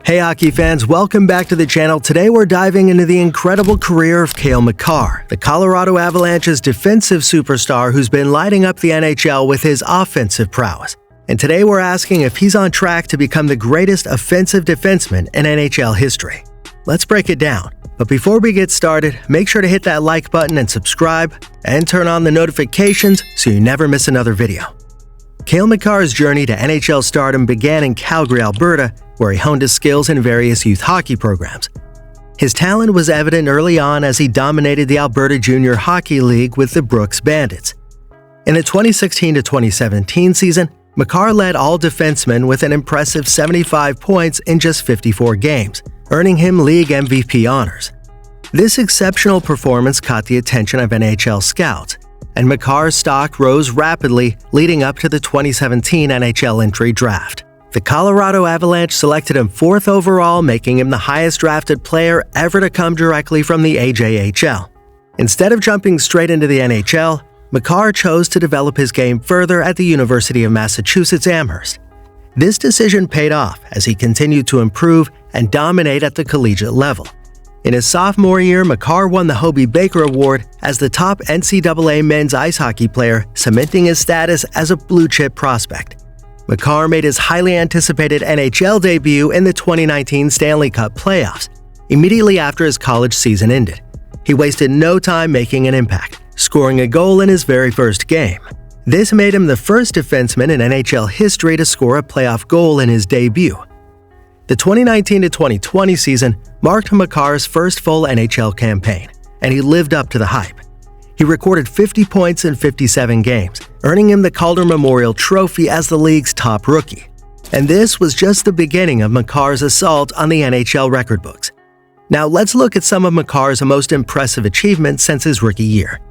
Hey hockey fans, welcome back to the channel. Today we're diving into the incredible career of Cale Makar, the Colorado Avalanche's defensive superstar who's been lighting up the NHL with his offensive prowess. And today we're asking if he's on track to become the greatest offensive defenseman in NHL history. Let's break it down. But before we get started, make sure to hit that like button and subscribe, and turn on the notifications so you never miss another video. Cale Makar's journey to NHL stardom began in Calgary, Alberta, where he honed his skills in various youth hockey programs. His talent was evident early on as he dominated the Alberta Junior Hockey League with the Brooks Bandits. In the 2016 to 2017 season, Makar led all defensemen with an impressive 75 points in just 54 games, earning him league MVP honors. This exceptional performance caught the attention of NHL scouts, and Makar's stock rose rapidly leading up to the 2017 NHL entry draft. The Colorado Avalanche selected him 4th overall, making him the highest drafted player ever to come directly from the AJHL. Instead of jumping straight into the NHL, Makar chose to develop his game further at the University of Massachusetts Amherst. This decision paid off as he continued to improve and dominate at the collegiate level. In his sophomore year, Makar won the Hobey Baker Award as the top NCAA men's ice hockey player, cementing his status as a blue-chip prospect. Makar made his highly anticipated NHL debut in the 2019 Stanley Cup playoffs, immediately after his college season ended. He wasted no time making an impact, scoring a goal in his very first game. This made him the first defenseman in NHL history to score a playoff goal in his debut. The 2019 to 2020 season marked Makar's first full NHL campaign, and he lived up to the hype. He recorded 50 points in 57 games, earning him the Calder Memorial Trophy as the league's top rookie. And this was just the beginning of Makar's assault on the NHL record books. Now let's look at some of Makar's most impressive achievements since his rookie year.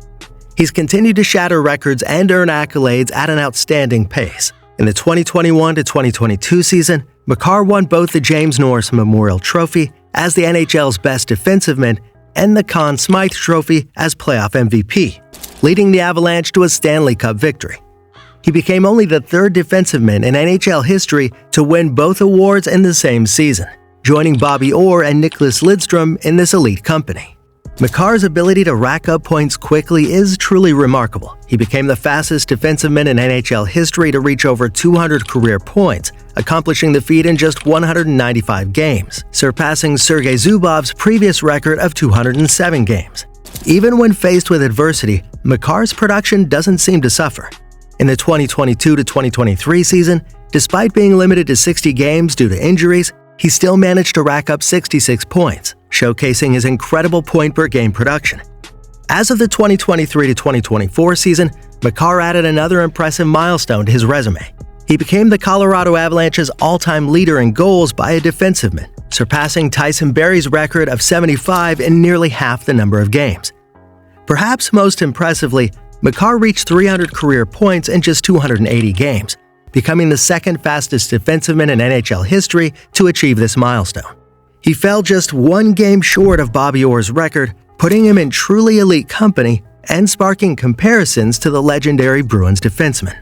He's continued to shatter records and earn accolades at an outstanding pace. In the 2021 to 2022 season, Makar won both the James Norris Memorial Trophy as the NHL's best defenseman and the Conn Smythe Trophy as playoff MVP, leading the Avalanche to a Stanley Cup victory. He became only the third defenseman in NHL history to win both awards in the same season, joining Bobby Orr and Nicklas Lidstrom in this elite company. Makar's ability to rack up points quickly is truly remarkable. He became the fastest defenseman in NHL history to reach over 200 career points, accomplishing the feat in just 195 games, surpassing Sergei Zubov's previous record of 207 games. Even when faced with adversity, Makar's production doesn't seem to suffer. In the 2022 to 2023 season, despite being limited to 60 games due to injuries, he still managed to rack up 66 points, showcasing his incredible point-per-game production. As of the 2023 to 2024 season, Makar added another impressive milestone to his resume. He became the Colorado Avalanche's all-time leader in goals by a defensiveman, surpassing Tyson Barrie's record of 75 in nearly half the number of games. Perhaps most impressively, Makar reached 300 career points in just 280 games, becoming the second fastest defenseman in NHL history to achieve this milestone. He fell just one game short of Bobby Orr's record, putting him in truly elite company and sparking comparisons to the legendary Bruins defenseman.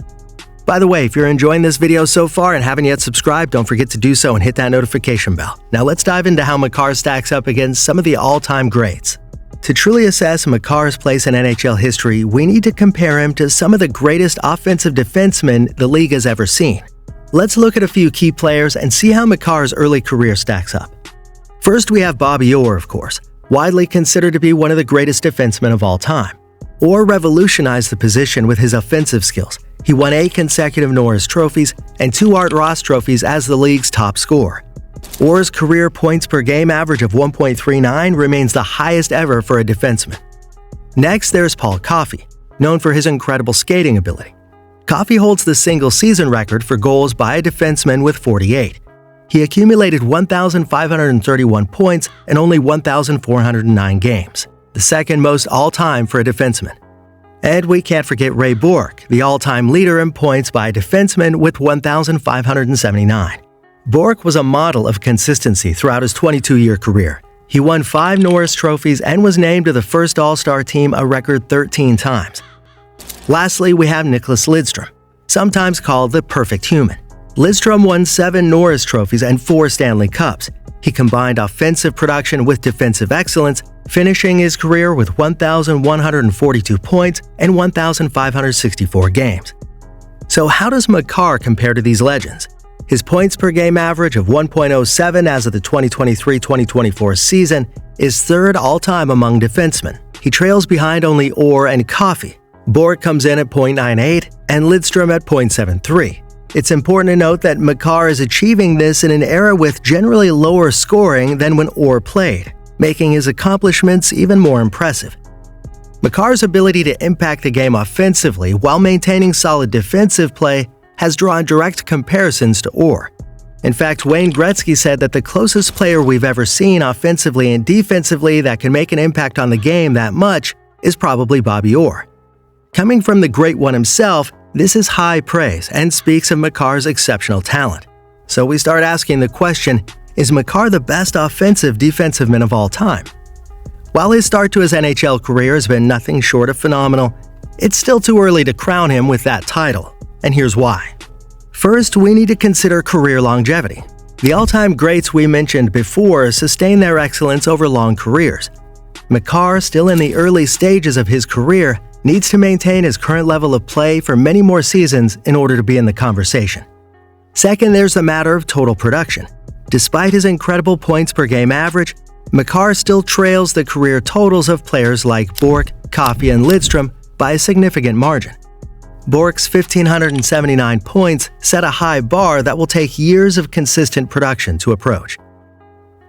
By the way, if you're enjoying this video so far and haven't yet subscribed, don't forget to do so and hit that notification bell. Now let's dive into how Makar stacks up against some of the all-time greats. To truly assess Makar's place in NHL history, we need to compare him to some of the greatest offensive defensemen the league has ever seen. Let's look at a few key players and see how Makar's early career stacks up. First, we have Bobby Orr, of course, widely considered to be one of the greatest defensemen of all time. Orr revolutionized the position with his offensive skills. He won 8 consecutive Norris trophies and 2 Art Ross trophies as the league's top scorer. Orr's career points per game average of 1.39 remains the highest ever for a defenseman. Next, there's Paul Coffey, known for his incredible skating ability. Coffey holds the single-season record for goals by a defenseman with 48. He accumulated 1,531 points in only 1,409 games, the second most all-time for a defenseman. And we can't forget Ray Bourque, the all-time leader in points by a defenseman with 1,579. Bourque was a model of consistency throughout his 22-year career. He won 5 Norris trophies and was named to the first All-Star team a record 13 times. Lastly, we have Nicklas Lidstrom, sometimes called the perfect human. Lidstrom won 7 Norris trophies and 4 Stanley Cups. He combined offensive production with defensive excellence, finishing his career with 1,142 points in 1,564 games. So how does Makar compare to these legends? His points per game average of 1.07 as of the 2023-2024 season is third all-time among defensemen. He trails behind only Orr and Coffey. Bork comes in at .98 and Lidstrom at .73. It's important to note that Makar is achieving this in an era with generally lower scoring than when Orr played, making his accomplishments even more impressive. Makar's ability to impact the game offensively while maintaining solid defensive play has drawn direct comparisons to Orr. In fact, Wayne Gretzky said that the closest player we've ever seen offensively and defensively that can make an impact on the game that much is probably Bobby Orr. Coming from the Great One himself, this is high praise and speaks of Makar's exceptional talent. So we start asking the question, is Makar the best offensive defensiveman of all time? While his start to his NHL career has been nothing short of phenomenal, it's still too early to crown him with that title, and here's why. First, we need to consider career longevity. The all-time greats we mentioned before sustain their excellence over long careers. Makar, still in the early stages of his career, needs to maintain his current level of play for many more seasons in order to be in the conversation. Second, there's the matter of total production. Despite his incredible points per game average, Makar still trails the career totals of players like Bork, Coffey, and Lidstrom by a significant margin. Bork's 1,579 points set a high bar that will take years of consistent production to approach.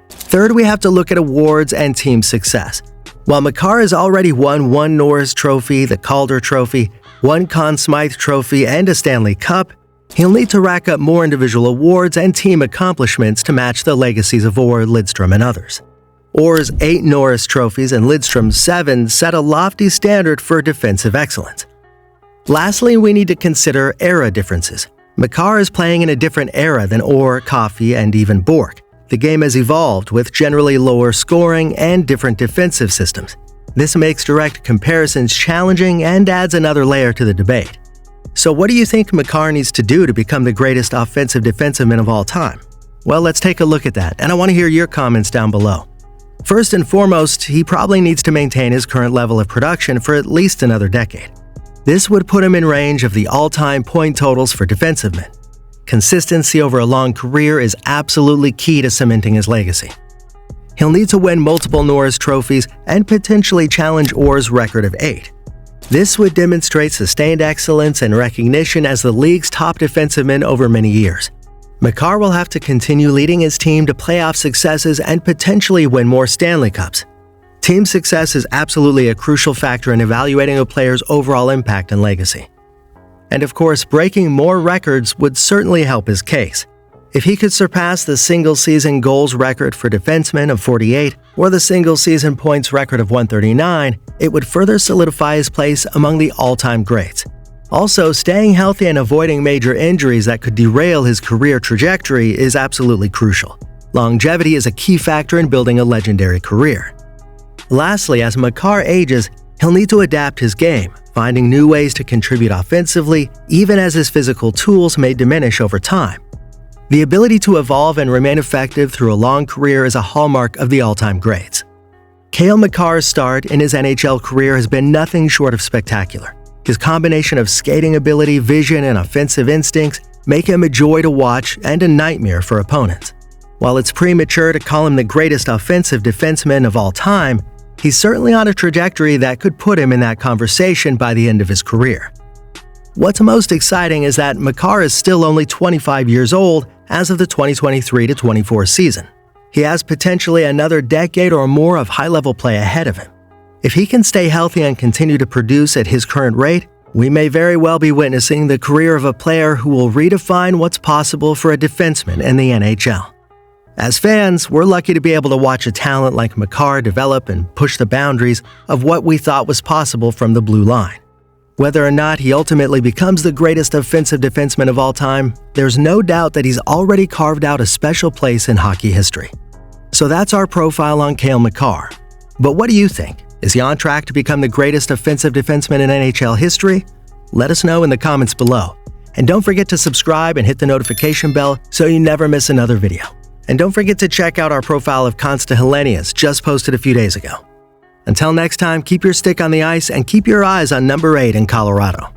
Third, we have to look at awards and team success. While Makar has already won one Norris Trophy, the Calder Trophy, one Conn Smythe Trophy, and a Stanley Cup, he'll need to rack up more individual awards and team accomplishments to match the legacies of Orr, Lidstrom, and others. Orr's 8 Norris Trophies and Lidstrom's 7 set a lofty standard for defensive excellence. Lastly, we need to consider era differences. Makar is playing in a different era than Orr, Coffey, and even Bork. The game has evolved with generally lower scoring and different defensive systems. This makes direct comparisons challenging and adds another layer to the debate. So what do you think Makar needs to do to become the greatest offensive defenseman of all time? Well, let's take a look at that, and I want to hear your comments down below. First and foremost, he probably needs to maintain his current level of production for at least another decade. This would put him in range of the all-time point totals for defensivemen. Consistency over a long career is absolutely key to cementing his legacy. He'll need to win multiple Norris trophies and potentially challenge Orr's record of 8. This would demonstrate sustained excellence and recognition as the league's top defenseman over many years. Makar will have to continue leading his team to playoff successes and potentially win more Stanley Cups. Team success is absolutely a crucial factor in evaluating a player's overall impact and legacy. And of course, breaking more records would certainly help his case. If he could surpass the single-season goals record for defensemen of 48 or the single-season points record of 139, it would further solidify his place among the all-time greats. Also, staying healthy and avoiding major injuries that could derail his career trajectory is absolutely crucial. Longevity is a key factor in building a legendary career. Lastly, as Makar ages, he'll need to adapt his game, finding new ways to contribute offensively, even as his physical tools may diminish over time. The ability to evolve and remain effective through a long career is a hallmark of the all-time greats. Cale Makar's start in his NHL career has been nothing short of spectacular. His combination of skating ability, vision, and offensive instincts make him a joy to watch and a nightmare for opponents. While it's premature to call him the greatest offensive defenseman of all time, he's certainly on a trajectory that could put him in that conversation by the end of his career. What's most exciting is that Makar is still only 25 years old as of the 2023-24 season. He has potentially another decade or more of high-level play ahead of him. If he can stay healthy and continue to produce at his current rate, we may very well be witnessing the career of a player who will redefine what's possible for a defenseman in the NHL. As fans, we're lucky to be able to watch a talent like Makar develop and push the boundaries of what we thought was possible from the blue line. Whether or not he ultimately becomes the greatest offensive defenseman of all time, there's no doubt that he's already carved out a special place in hockey history. So that's our profile on Cale Makar. But what do you think? Is he on track to become the greatest offensive defenseman in NHL history? Let us know in the comments below. And don't forget to subscribe and hit the notification bell so you never miss another video. And don't forget to check out our profile of Consta Hellenius just posted a few days ago. Until next time, keep your stick on the ice and keep your eyes on number 8 in Colorado.